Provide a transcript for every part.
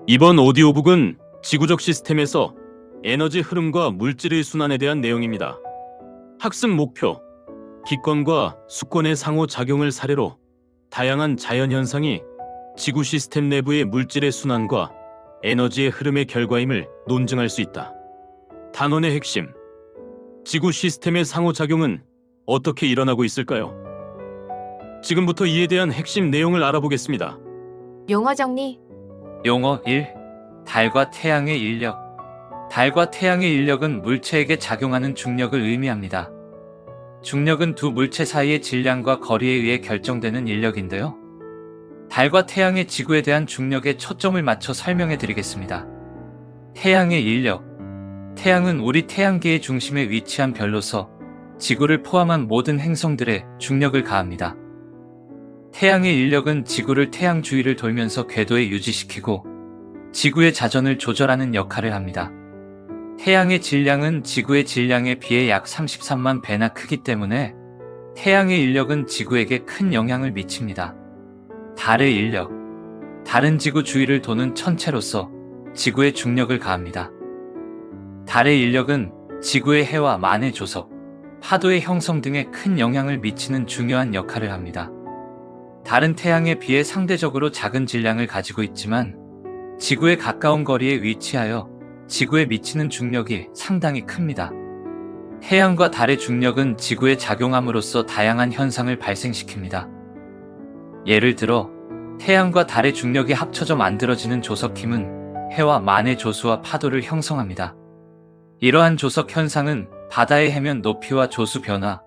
이번 오디오북은 지구적 시스템에서 에너지 흐름과 물질의 순환에 대한 내용입니다. 학습 목표: 기권과 수권의 상호작용을 사례로 다양한 자연현상이 지구 시스템 내부의 물질의 순환과 에너지의 흐름의 결과임을 논증할 수 있다. 단원의 핵심: 지구 시스템의 상호작용은 어떻게 일어나고 있을까요? 지금부터 이에 대한 핵심 내용을 알아보겠습니다. 용어 정리. 용어 1. 달과 태양의 인력. 달과 태양의 인력은 물체에게 작용하는 중력을 의미합니다. 중력은 두 물체 사이의 질량과 거리에 의해 결정되는 인력인데요. 달과 태양의 지구에 대한 중력에 초점을 맞춰 설명해 드리겠습니다. 태양의 인력. 태양은 우리 태양계의 중심에 위치한 별로서 지구를 포함한 모든 행성들에 중력을 가합니다. 태양의 인력은 지구를 태양 주위를 돌면서 궤도에 유지시키고 지구의 자전을 조절하는 역할을 합니다. 태양의 질량은 지구의 질량에 비해 약 33만 배나 크기 때문에 태양의 인력은 지구에게 큰 영향을 미칩니다. 달의 인력. 달은 지구 주위를 도는 천체로서 지구에 중력을 가합니다. 달의 인력은 지구의 해와 만의 조석, 파도의 형성 등에 큰 영향을 미치는 중요한 역할을 합니다. 달은 태양에 비해 상대적으로 작은 질량을 가지고 있지만 지구에 가까운 거리에 위치하여 지구에 미치는 중력이 상당히 큽니다. 태양과 달의 중력은 지구에 작용함으로써 다양한 현상을 발생시킵니다. 예를 들어 태양과 달의 중력이 합쳐져 만들어지는 조석힘은 해와 만의 조수와 파도를 형성합니다. 이러한 조석 현상은 바다의 해면 높이와 조수 변화,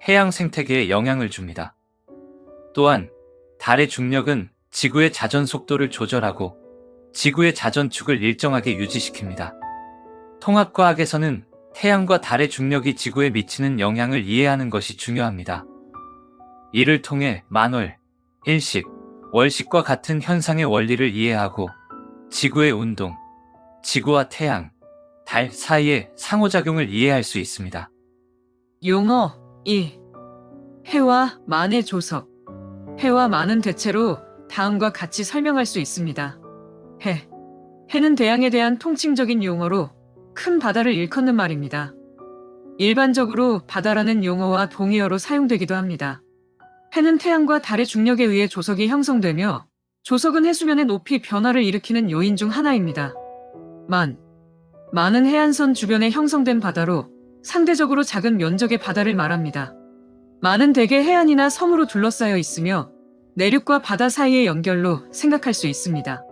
해양 생태계에 영향을 줍니다. 또한 달의 중력은 지구의 자전 속도를 조절하고 지구의 자전축을 일정하게 유지시킵니다. 통합과학에서는 태양과 달의 중력이 지구에 미치는 영향을 이해하는 것이 중요합니다. 이를 통해 만월, 일식, 월식과 같은 현상의 원리를 이해하고 지구의 운동, 지구와 태양, 달 사이의 상호작용을 이해할 수 있습니다. 용어 2. 해와 만의 조석. 해와 만은 대체로 다음과 같이 설명할 수 있습니다. 해. 해는 대양에 대한 통칭적인 용어로 큰 바다를 일컫는 말입니다. 일반적으로 바다라는 용어와 동의어로 사용되기도 합니다. 해는 태양과 달의 중력에 의해 조석이 형성되며 조석은 해수면의 높이 변화를 일으키는 요인 중 하나입니다. 만은 해안선 주변에 형성된 바다로 상대적으로 작은 면적의 바다를 말합니다. 만은 대개 해안이나 섬으로 둘러싸여 있으며 내륙과 바다 사이의 연결로 생각할 수 있습니다.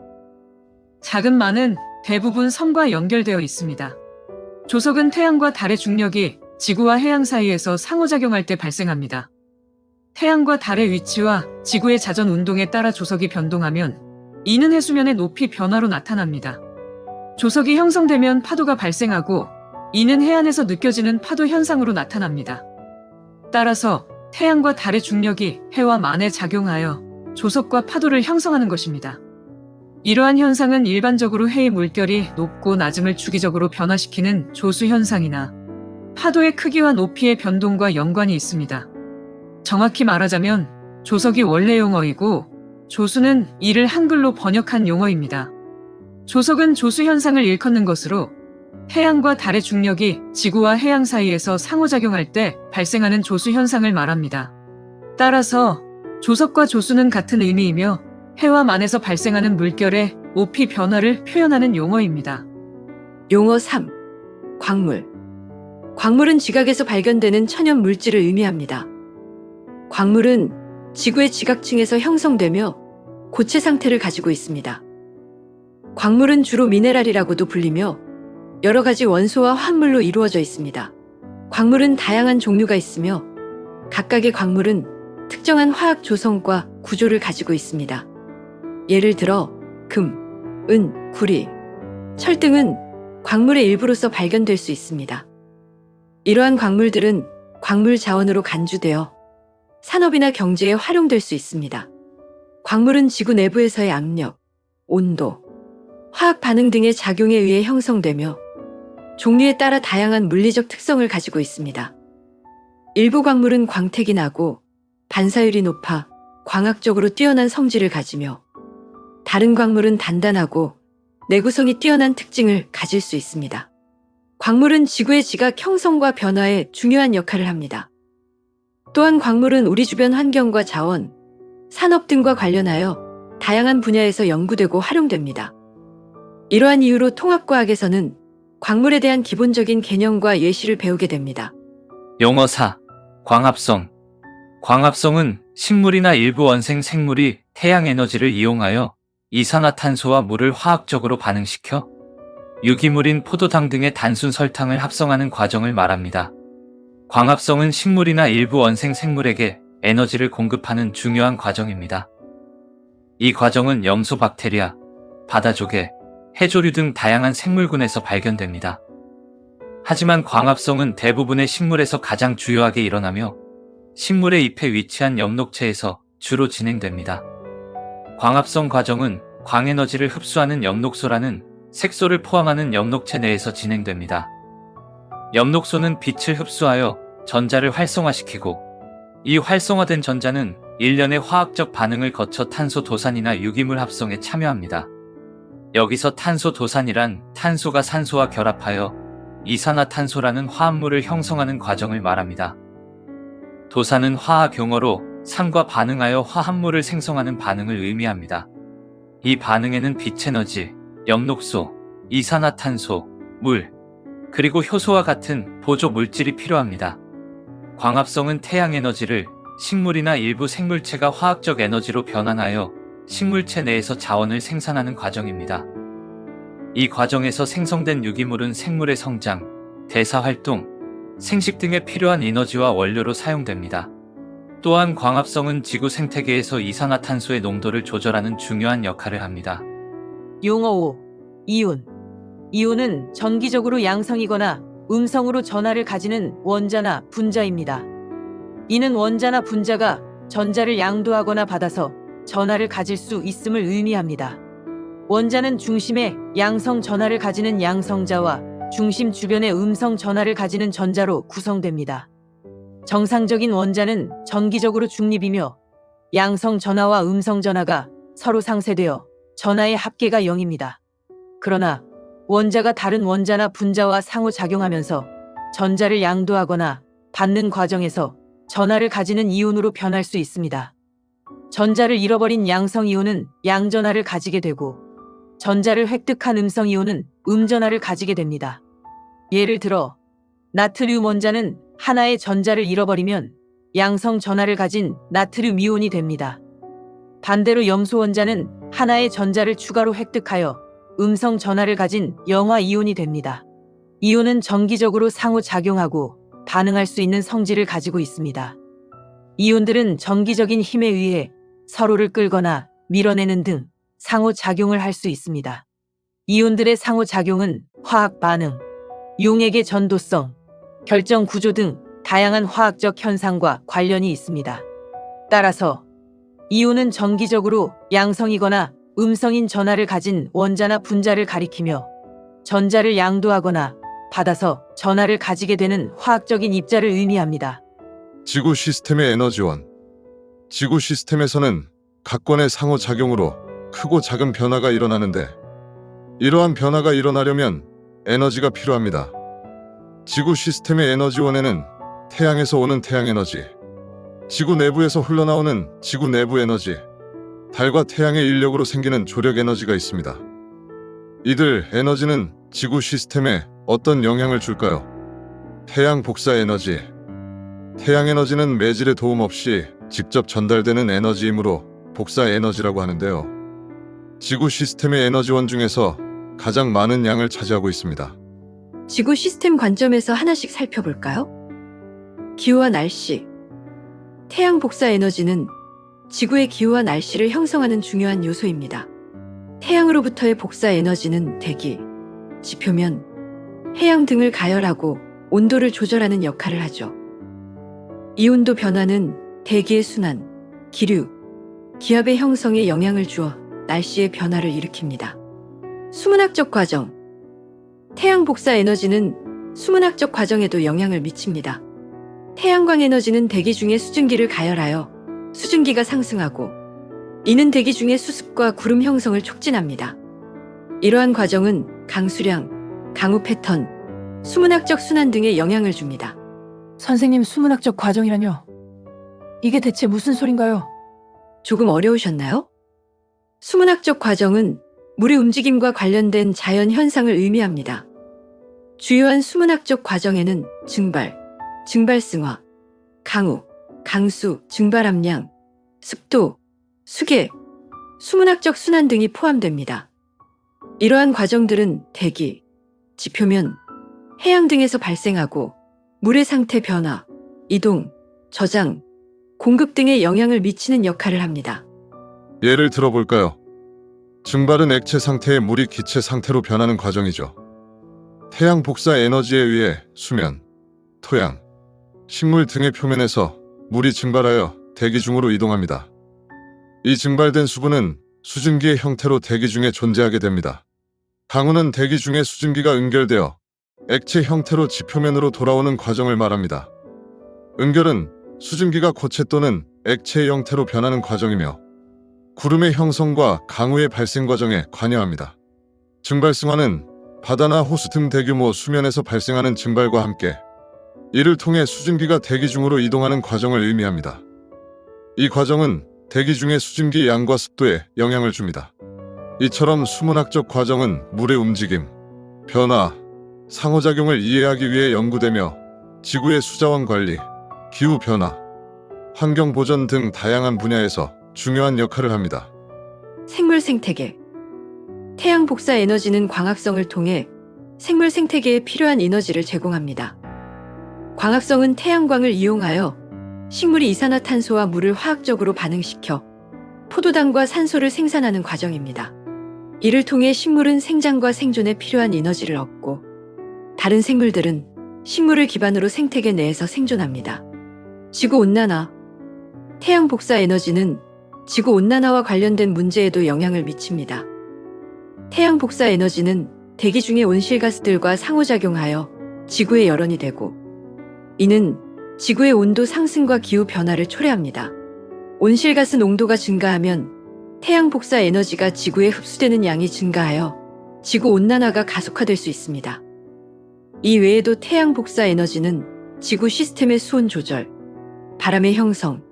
작은 만은 대부분 섬과 연결되어 있습니다. 조석은 태양과 달의 중력이 지구와 해양 사이에서 상호작용할 때 발생합니다. 태양과 달의 위치와 지구의 자전 운동에 따라 조석이 변동하면 이는 해수면의 높이 변화로 나타납니다. 조석이 형성되면 파도가 발생하고 이는 해안에서 느껴지는 파도 현상으로 나타납니다. 따라서 태양과 달의 중력이 해와 만에 작용하여 조석과 파도를 형성하는 것입니다. 이러한 현상은 일반적으로 해의 물결이 높고 낮음을 주기적으로 변화시키는 조수 현상이나 파도의 크기와 높이의 변동과 연관이 있습니다. 정확히 말하자면 조석이 원래 용어이고 조수는 이를 한글로 번역한 용어입니다. 조석은 조수 현상을 일컫는 것으로 태양과 달의 중력이 지구와 해양 사이에서 상호작용할 때 발생하는 조수 현상을 말합니다. 따라서 조석과 조수는 같은 의미이며 해와 만에서 발생하는 물결의 높이 변화를 표현하는 용어입니다. 용어 3. 광물. 광물은 지각에서 발견되는 천연 물질을 의미합니다. 광물은 지구의 지각층에서 형성되며 고체 상태를 가지고 있습니다. 광물은 주로 미네랄이라고도 불리며 여러 가지 원소와 화합물로 이루어져 있습니다. 광물은 다양한 종류가 있으며 각각의 광물은 특정한 화학 조성과 구조를 가지고 있습니다. 예를 들어 금, 은, 구리, 철 등은 광물의 일부로서 발견될 수 있습니다. 이러한 광물들은 광물 자원으로 간주되어 산업이나 경제에 활용될 수 있습니다. 광물은 지구 내부에서의 압력, 온도, 화학 반응 등의 작용에 의해 형성되며 종류에 따라 다양한 물리적 특성을 가지고 있습니다. 일부 광물은 광택이 나고 반사율이 높아 광학적으로 뛰어난 성질을 가지며 다른 광물은 단단하고 내구성이 뛰어난 특징을 가질 수 있습니다. 광물은 지구의 지각 형성과 변화에 중요한 역할을 합니다. 또한 광물은 우리 주변 환경과 자원, 산업 등과 관련하여 다양한 분야에서 연구되고 활용됩니다. 이러한 이유로 통합과학에서는 광물에 대한 기본적인 개념과 예시를 배우게 됩니다. 용어 4. 광합성. 광합성은 식물이나 일부 원생 생물이 태양 에너지를 이용하여 이산화탄소와 물을 화학적으로 반응시켜 유기물인 포도당 등의 단순 설탕을 합성하는 과정을 말합니다. 광합성은 식물이나 일부 원생 생물에게 에너지를 공급하는 중요한 과정입니다. 이 과정은 염소 박테리아, 바다조개, 해조류 등 다양한 생물군에서 발견됩니다. 하지만 광합성은 대부분의 식물에서 가장 주요하게 일어나며 식물의 잎에 위치한 엽록체에서 주로 진행됩니다. 광합성 과정은 광에너지를 흡수하는 엽록소라는 색소를 포함하는 엽록체 내에서 진행됩니다. 엽록소는 빛을 흡수하여 전자를 활성화시키고 이 활성화된 전자는 일련의 화학적 반응을 거쳐 탄소 도산이나 유기물 합성에 참여합니다. 여기서 탄소 도산이란 탄소가 산소와 결합하여 이산화탄소라는 화합물을 형성하는 과정을 말합니다. 도산은 화학 용어로 산과 반응하여 화합물을 생성하는 반응을 의미합니다. 이 반응에는 빛에너지, 엽록소, 이산화탄소, 물, 그리고 효소와 같은 보조 물질이 필요합니다. 광합성은 태양 에너지를 식물이나 일부 생물체가 화학적 에너지로 변환하여 식물체 내에서 자원을 생산하는 과정입니다. 이 과정에서 생성된 유기물은 생물의 성장, 대사 활동, 생식 등에 필요한 에너지와 원료로 사용됩니다. 또한 광합성은 지구 생태계에서 이산화탄소의 농도를 조절하는 중요한 역할을 합니다. 용어 5. 이온. 이온은 정기적으로 양성이거나 음성으로 전하를 가지는 원자나 분자입니다. 이는 원자나 분자가 전자를 양도하거나 받아서 전하를 가질 수 있음을 의미합니다. 원자는 중심에 양성 전하를 가지는 양성자와 중심 주변에 음성 전하를 가지는 전자로 구성됩니다. 정상적인 원자는 정기적으로 중립이며 양성 전하와 음성 전하가 서로 상쇄되어 전하의 합계가 0입니다. 그러나 원자가 다른 원자나 분자와 상호작용하면서 전자를 양도하거나 받는 과정에서 전하를 가지는 이온으로 변할 수 있습니다. 전자를 잃어버린 양성 이온은 양전하를 가지게 되고 전자를 획득한 음성 이온은 음전하를 가지게 됩니다. 예를 들어 나트륨 원자는 하나의 전자를 잃어버리면 양성 전하를 가진 나트륨 이온이 됩니다. 반대로 염소 원자는 하나의 전자를 추가로 획득하여 음성 전하를 가진 영화 이온이 됩니다. 이온은 정기적으로 상호작용하고 반응할 수 있는 성질을 가지고 있습니다. 이온들은 정기적인 힘에 의해 서로를 끌거나 밀어내는 등 상호작용을 할 수 있습니다. 이온들의 상호작용은 화학 반응, 용액의 전도성, 결정 구조 등 다양한 화학적 현상과 관련이 있습니다. 따라서 이온은 정기적으로 양성이거나 음성인 전하를 가진 원자나 분자를 가리키며 전자를 양도하거나 받아서 전하를 가지게 되는 화학적인 입자를 의미합니다. 지구 시스템의 에너지원. 지구 시스템에서는 각권의 상호작용으로 크고 작은 변화가 일어나는데 이러한 변화가 일어나려면 에너지가 필요합니다. 지구 시스템의 에너지원에는 태양에서 오는 태양에너지, 지구 내부에서 흘러나오는 지구 내부 에너지, 달과 태양의 인력으로 생기는 조력 에너지가 있습니다. 이들 에너지는 지구 시스템에 어떤 영향을 줄까요? 태양 복사 에너지. 태양 에너지는 매질의 도움 없이 직접 전달되는 에너지이므로 복사 에너지라고 하는데요. 지구 시스템의 에너지원 중에서 가장 많은 양을 차지하고 있습니다. 지구 시스템 관점에서 하나씩 살펴볼까요? 기후와 날씨. 태양 복사 에너지는 지구의 기후와 날씨를 형성하는 중요한 요소입니다. 태양으로부터의 복사 에너지는 대기, 지표면, 해양 등을 가열하고 온도를 조절하는 역할을 하죠. 이온도 변화는 대기의 순환, 기류, 기압의 형성에 영향을 주어 날씨의 변화를 일으킵니다. 수문학적 과정. 태양 복사 에너지는 수문학적 과정에도 영향을 미칩니다. 태양광 에너지는 대기 중의 수증기를 가열하여 수증기가 상승하고 이는 대기 중의 수습과 구름 형성을 촉진합니다. 이러한 과정은 강수량, 강우 패턴, 수문학적 순환 등에 영향을 줍니다. 선생님, 수문학적 과정이라뇨? 이게 대체 무슨 소린가요? 조금 어려우셨나요? 수문학적 과정은 물의 움직임과 관련된 자연 현상을 의미합니다. 주요한 수문학적 과정에는 증발, 증발승화, 강우, 강수, 증발함량, 습도, 수계, 수문학적 순환 등이 포함됩니다. 이러한 과정들은 대기, 지표면, 해양 등에서 발생하고 물의 상태 변화, 이동, 저장, 공급 등에 영향을 미치는 역할을 합니다. 예를 들어볼까요? 증발은 액체 상태의 물이 기체 상태로 변하는 과정이죠. 태양 복사 에너지에 의해 수면, 토양, 식물 등의 표면에서 물이 증발하여 대기 중으로 이동합니다. 이 증발된 수분은 수증기의 형태로 대기 중에 존재하게 됩니다. 강우는 대기 중에 수증기가 응결되어 액체 형태로 지표면으로 돌아오는 과정을 말합니다. 응결은 수증기가 고체 또는 액체의 형태로 변하는 과정이며 구름의 형성과 강우의 발생 과정에 관여합니다. 증발승화는 바다나 호수 등 대규모 수면에서 발생하는 증발과 함께 이를 통해 수증기가 대기 중으로 이동하는 과정을 의미합니다. 이 과정은 대기 중의 수증기 양과 습도에 영향을 줍니다. 이처럼 수문학적 과정은 물의 움직임, 변화, 상호작용을 이해하기 위해 연구되며 지구의 수자원 관리, 기후 변화, 환경 보전 등 다양한 분야에서 중요한 역할을 합니다. 생물 생태계. 태양 복사 에너지는 광합성을 통해 생물 생태계에 필요한 에너지를 제공합니다. 광합성은 태양광을 이용하여 식물이 이산화탄소와 물을 화학적으로 반응시켜 포도당과 산소를 생산하는 과정입니다. 이를 통해 식물은 생장과 생존에 필요한 에너지를 얻고 다른 생물들은 식물을 기반으로 생태계 내에서 생존합니다. 지구온난화. 태양 복사 에너지는 지구온난화와 관련된 문제에도 영향을 미칩니다. 태양 복사 에너지는 대기 중의 온실가스들과 상호작용하여 지구의 열원이 되고 이는 지구의 온도 상승과 기후 변화를 초래합니다. 온실가스 농도가 증가하면 태양 복사 에너지가 지구에 흡수되는 양이 증가하여 지구 온난화가 가속화될 수 있습니다. 이 외에도 태양 복사 에너지는 지구 시스템의 수온 조절, 바람의 형성,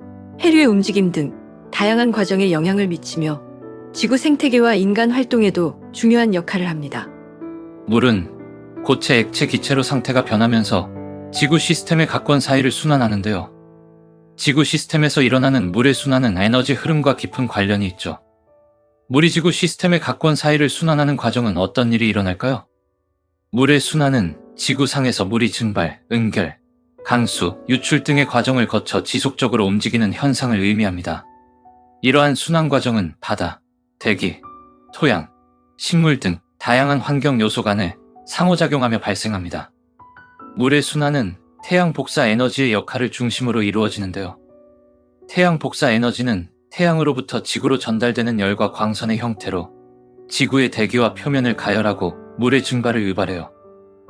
해류의 움직임 등 다양한 과정에 영향을 미치며 지구 생태계와 인간 활동에도 중요한 역할을 합니다. 물은 고체, 액체, 기체로 상태가 변하면서 지구 시스템의 각권 사이를 순환하는데요. 지구 시스템에서 일어나는 물의 순환은 에너지 흐름과 깊은 관련이 있죠. 물이 지구 시스템의 각권 사이를 순환하는 과정은 어떤 일이 일어날까요? 물의 순환은 지구상에서 물이 증발, 응결, 강수, 유출 등의 과정을 거쳐 지속적으로 움직이는 현상을 의미합니다. 이러한 순환 과정은 바다, 대기, 토양, 식물 등 다양한 환경 요소 간에 상호작용하며 발생합니다. 물의 순환은 태양 복사 에너지의 역할을 중심으로 이루어지는데요. 태양 복사 에너지는 태양으로부터 지구로 전달되는 열과 광선의 형태로 지구의 대기와 표면을 가열하고 물의 증발을 유발해요.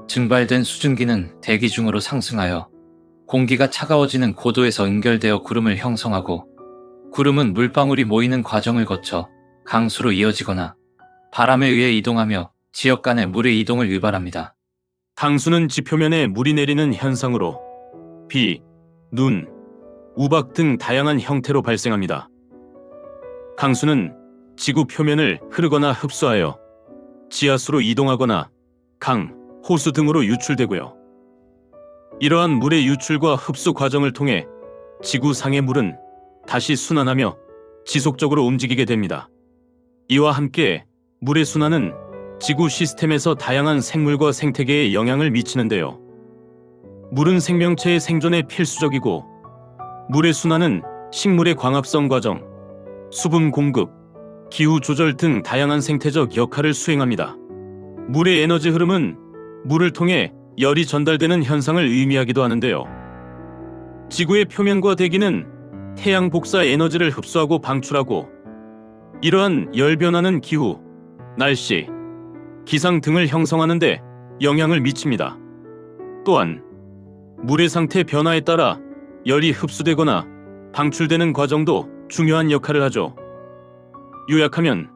증발된 수증기는 대기 중으로 상승하여 공기가 차가워지는 고도에서 응결되어 구름을 형성하고 구름은 물방울이 모이는 과정을 거쳐 강수로 이어지거나 바람에 의해 이동하며 지역 간의 물의 이동을 유발합니다. 강수는 지표면에 물이 내리는 현상으로 비, 눈, 우박 등 다양한 형태로 발생합니다. 강수는 지구 표면을 흐르거나 흡수하여 지하수로 이동하거나 강, 호수 등으로 유출되고요. 이러한 물의 유출과 흡수 과정을 통해 지구상의 물은 다시 순환하며 지속적으로 움직이게 됩니다. 이와 함께 물의 순환은 지구 시스템에서 다양한 생물과 생태계에 영향을 미치는데요. 물은 생명체의 생존에 필수적이고 물의 순환은 식물의 광합성 과정, 수분 공급, 기후 조절 등 다양한 생태적 역할을 수행합니다. 물의 에너지 흐름은 물을 통해 열이 전달되는 현상을 의미하기도 하는데요. 지구의 표면과 대기는 태양 복사 에너지를 흡수하고 방출하고 이러한 열 변화는 기후, 날씨, 기상 등을 형성하는 데 영향을 미칩니다. 또한 물의 상태 변화에 따라 열이 흡수되거나 방출되는 과정도 중요한 역할을 하죠. 요약하면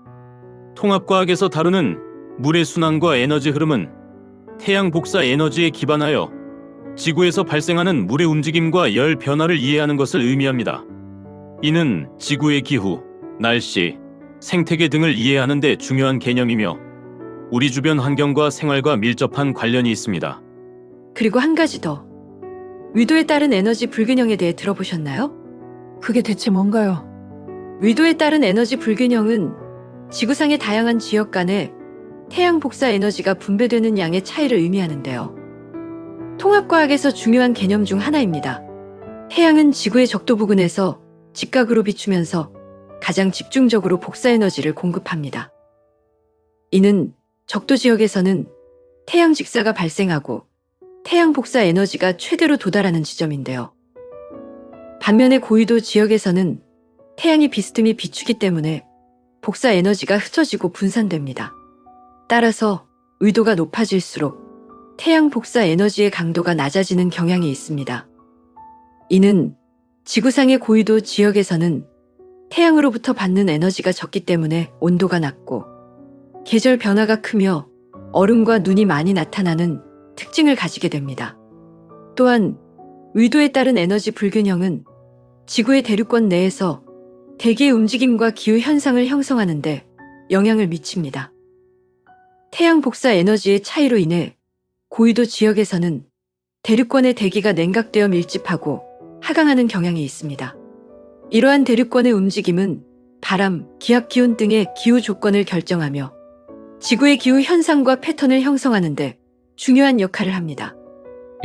통합과학에서 다루는 물의 순환과 에너지 흐름은 태양 복사 에너지에 기반하여 지구에서 발생하는 물의 움직임과 열 변화를 이해하는 것을 의미합니다. 이는 지구의 기후, 날씨, 생태계 등을 이해하는 데 중요한 개념이며 우리 주변 환경과 생활과 밀접한 관련이 있습니다. 그리고 한 가지 더. 위도에 따른 에너지 불균형에 대해 들어보셨나요? 그게 대체 뭔가요? 위도에 따른 에너지 불균형은 지구상의 다양한 지역 간에 태양 복사 에너지가 분배되는 양의 차이를 의미하는데요. 통합과학에서 중요한 개념 중 하나입니다. 태양은 지구의 적도 부근에서 직각으로 비추면서 가장 집중적으로 복사 에너지를 공급합니다. 이는 적도 지역에서는 태양 직사가 발생하고 태양 복사 에너지가 최대로 도달하는 지점인데요. 반면에 고위도 지역에서는 태양이 비스듬히 비추기 때문에 복사 에너지가 흩어지고 분산됩니다. 따라서 위도가 높아질수록 태양 복사 에너지의 강도가 낮아지는 경향이 있습니다. 이는 지구상의 고위도 지역에서는 태양으로부터 받는 에너지가 적기 때문에 온도가 낮고 계절 변화가 크며 얼음과 눈이 많이 나타나는 특징을 가지게 됩니다. 또한 위도에 따른 에너지 불균형은 지구의 대륙권 내에서 대기의 움직임과 기후 현상을 형성하는 데 영향을 미칩니다. 태양 복사 에너지의 차이로 인해 고위도 지역에서는 대륙권의 대기가 냉각되어 밀집하고 하강하는 경향이 있습니다. 이러한 대륙권의 움직임은 바람, 기압 기온 등의 기후 조건을 결정하며 지구의 기후 현상과 패턴을 형성하는 데 중요한 역할을 합니다.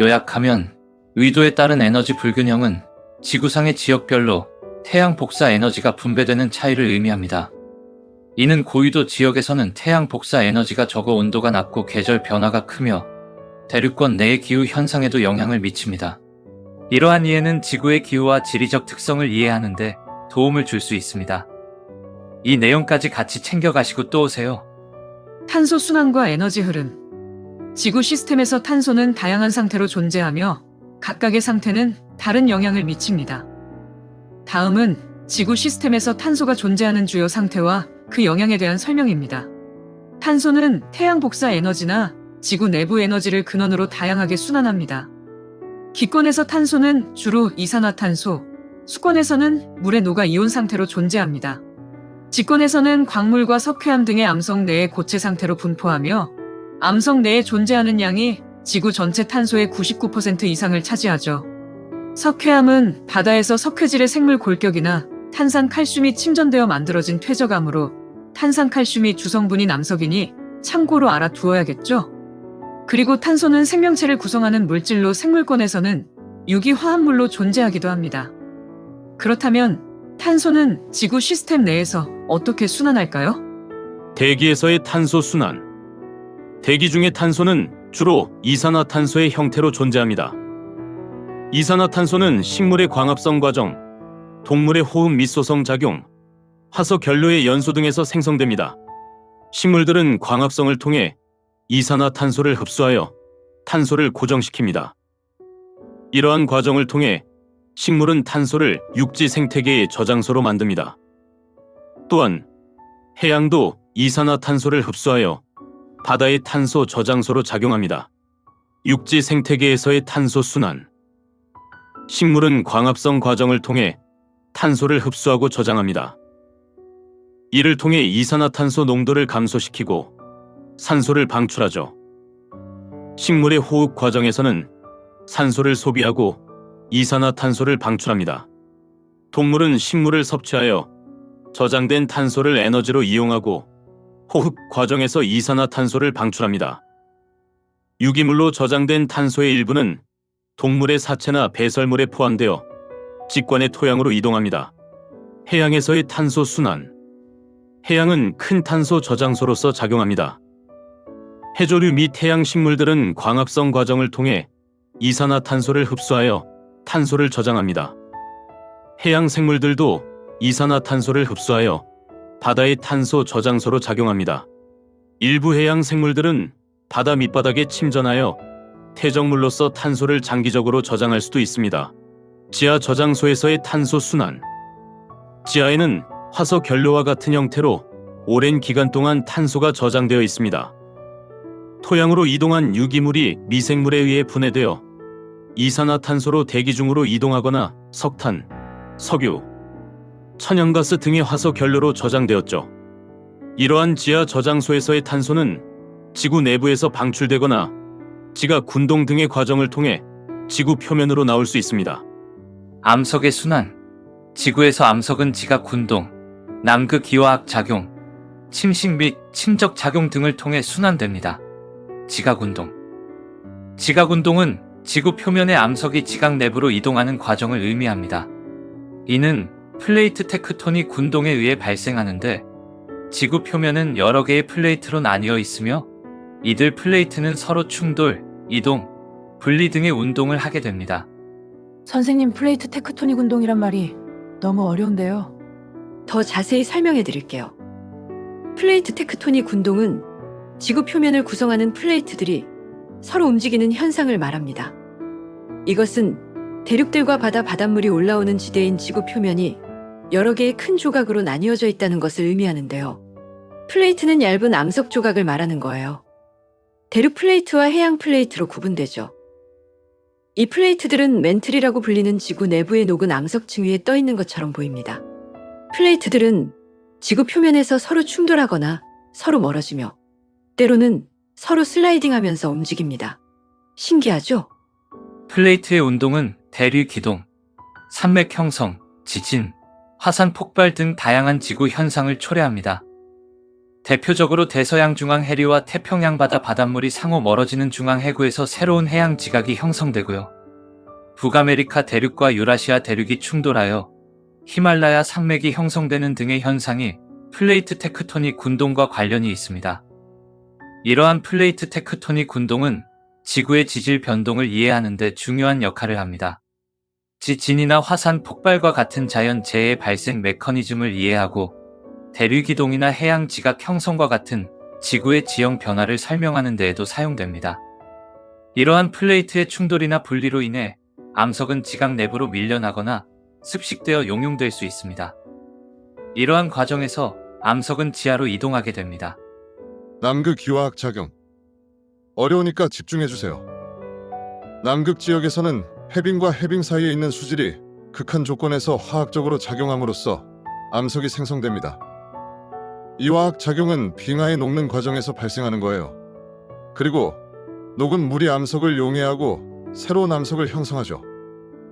요약하면 위도에 따른 에너지 불균형은 지구상의 지역별로 태양 복사 에너지가 분배되는 차이를 의미합니다. 이는 고위도 지역에서는 태양 복사 에너지가 적어 온도가 낮고 계절 변화가 크며 대륙권 내의 기후 현상에도 영향을 미칩니다. 이러한 이해는 지구의 기후와 지리적 특성을 이해하는 데 도움을 줄 수 있습니다. 이 내용까지 같이 챙겨가시고 또 오세요. 탄소 순환과 에너지 흐름. 지구 시스템에서 탄소는 다양한 상태로 존재하며 각각의 상태는 다른 영향을 미칩니다. 다음은 지구 시스템에서 탄소가 존재하는 주요 상태와 그 영향에 대한 설명입니다. 탄소는 태양 복사 에너지나 지구 내부 에너지를 근원으로 다양하게 순환합니다. 기권에서 탄소는 주로 이산화탄소, 수권에서는 물에 녹아 이온 상태로 존재합니다. 지권에서는 광물과 석회암 등의 암석 내의 고체 상태로 분포하며 암석 내에 존재하는 양이 지구 전체 탄소의 99% 이상을 차지하죠. 석회암은 바다에서 석회질의 생물 골격이나 탄산칼슘이 침전되어 만들어진 퇴적암으로 탄산칼슘이 주성분인 암석이니 참고로 알아두어야겠죠? 그리고 탄소는 생명체를 구성하는 물질로 생물권에서는 유기화합물로 존재하기도 합니다. 그렇다면 탄소는 지구 시스템 내에서 어떻게 순환할까요? 대기에서의 탄소 순환. 대기 중의 탄소는 주로 이산화탄소의 형태로 존재합니다. 이산화탄소는 식물의 광합성 과정, 동물의 호흡密소성 작용, 화석 결로의 연소 등에서 생성됩니다. 식물들은 광합성을 통해 이산화탄소를 흡수하여 탄소를 고정시킵니다. 이러한 과정을 통해 식물은 탄소를 육지 생태계의 저장소로 만듭니다. 또한 해양도 이산화탄소를 흡수하여 바다의 탄소 저장소로 작용합니다. 육지 생태계에서의 탄소 순환. 식물은 광합성 과정을 통해 탄소를 흡수하고 저장합니다. 이를 통해 이산화탄소 농도를 감소시키고 산소를 방출하죠. 식물의 호흡 과정에서는 산소를 소비하고 이산화탄소를 방출합니다. 동물은 식물을 섭취하여 저장된 탄소를 에너지로 이용하고 호흡 과정에서 이산화탄소를 방출합니다. 유기물로 저장된 탄소의 일부는 동물의 사체나 배설물에 포함되어 직관의 토양으로 이동합니다. 해양에서의 탄소 순환. 해양은 큰 탄소 저장소로서 작용합니다. 해조류 및 해양 식물들은 광합성 과정을 통해 이산화탄소를 흡수하여 탄소를 저장합니다. 해양 생물들도 이산화탄소를 흡수하여 바다의 탄소 저장소로 작용합니다. 일부 해양 생물들은 바다 밑바닥에 침전하여 퇴적물로서 탄소를 장기적으로 저장할 수도 있습니다. 지하 저장소에서의 탄소 순환. 지하에는 화석 결로와 같은 형태로 오랜 기간 동안 탄소가 저장되어 있습니다. 토양으로 이동한 유기물이 미생물에 의해 분해되어 이산화탄소로 대기 중으로 이동하거나 석탄, 석유, 천연가스 등의 화석 연료로 저장되었죠. 이러한 지하 저장소에서의 탄소는 지구 내부에서 방출되거나 지각 군동 등의 과정을 통해 지구 표면으로 나올 수 있습니다. 암석의 순환. 지구에서 암석은 지각 군동, 남극 기화학 작용, 침식 및 침적 작용 등을 통해 순환됩니다. 지각 운동. 지각 운동은 지구 표면의 암석이 지각 내부로 이동하는 과정을 의미합니다. 이는 플레이트 테크토닉 군동에 의해 발생하는데, 지구 표면은 여러 개의 플레이트로 나뉘어 있으며 이들 플레이트는 서로 충돌, 이동, 분리 등의 운동을 하게 됩니다. 선생님, 플레이트 테크토닉 운동이란 말이 너무 어려운데요. 더 자세히 설명해 드릴게요. 플레이트 테크토닉 운동은 지구 표면을 구성하는 플레이트들이 서로 움직이는 현상을 말합니다. 이것은 대륙들과 바닷물이 올라오는 지대인 지구 표면이 여러 개의 큰 조각으로 나뉘어져 있다는 것을 의미하는데요. 플레이트는 얇은 암석 조각을 말하는 거예요. 대륙 플레이트와 해양 플레이트로 구분되죠. 이 플레이트들은 멘틀이라고 불리는 지구 내부의 녹은 암석층 위에 떠 있는 것처럼 보입니다. 플레이트들은 지구 표면에서 서로 충돌하거나 서로 멀어지며 때로는 서로 슬라이딩하면서 움직입니다. 신기하죠? 플레이트의 운동은 대류 기동, 산맥 형성, 지진, 화산 폭발 등 다양한 지구 현상을 초래합니다. 대표적으로 대서양 중앙 해류와 태평양 바다 바닷물이 상호 멀어지는 중앙 해구에서 새로운 해양 지각이 형성되고요. 북아메리카 대륙과 유라시아 대륙이 충돌하여 히말라야 산맥이 형성되는 등의 현상이 플레이트 테크토닉 군동과 관련이 있습니다. 이러한 플레이트 테크토닉 군동은 지구의 지질 변동을 이해하는 데 중요한 역할을 합니다. 지진이나 화산 폭발과 같은 자연 재해 발생 메커니즘을 이해하고 대류기동이나 해양 지각 형성과 같은 지구의 지형 변화를 설명하는 데에도 사용됩니다. 이러한 플레이트의 충돌이나 분리로 인해 암석은 지각 내부로 밀려나거나 습식되어 용융될 수 있습니다. 이러한 과정에서 암석은 지하로 이동하게 됩니다. 남극 기화학 작용. 어려우니까 집중해주세요. 남극 지역에서는 해빙과 해빙 사이에 있는 수질이 극한 조건에서 화학적으로 작용함으로써 암석이 생성됩니다. 이 화학 작용은 빙하에 녹는 과정에서 발생하는 거예요. 그리고 녹은 물이 암석을 용해하고 새로운 암석을 형성하죠.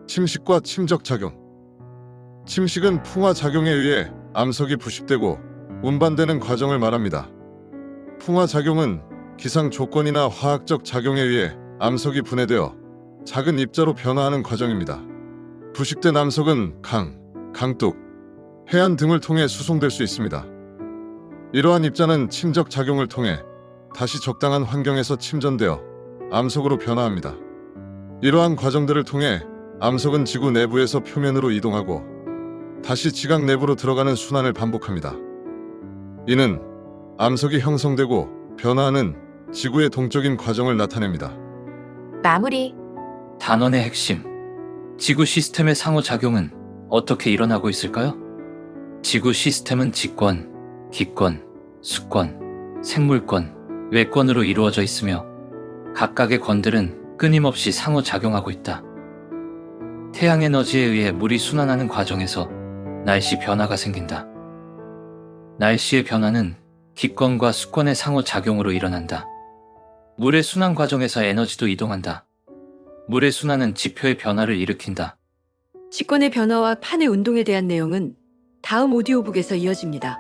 침식과 침적 작용. 침식은 풍화 작용에 의해 암석이 부식되고 운반되는 과정을 말합니다. 풍화 작용은 기상 조건이나 화학적 작용에 의해 암석이 분해되어 작은 입자로 변화하는 과정입니다. 부식된 암석은 강, 강둑, 해안 등을 통해 수송될 수 있습니다. 이러한 입자는 침적 작용을 통해 다시 적당한 환경에서 침전되어 암석으로 변화합니다. 이러한 과정들을 통해 암석은 지구 내부에서 표면으로 이동하고 다시 지각 내부로 들어가는 순환을 반복합니다. 이는 암석이 형성되고 변화하는 지구의 동적인 과정을 나타냅니다. 마무리. 단원의 핵심. 지구 시스템의 상호작용은 어떻게 일어나고 있을까요? 지구 시스템은 지권, 기권, 수권, 생물권, 외권으로 이루어져 있으며 각각의 권들은 끊임없이 상호작용하고 있다. 태양 에너지에 의해 물이 순환하는 과정에서 날씨 변화가 생긴다. 날씨의 변화는 기권과 수권의 상호작용으로 일어난다. 물의 순환 과정에서 에너지도 이동한다. 물의 순환은 지표의 변화를 일으킨다. 직권의 변화와 판의 운동에 대한 내용은 다음 오디오북에서 이어집니다.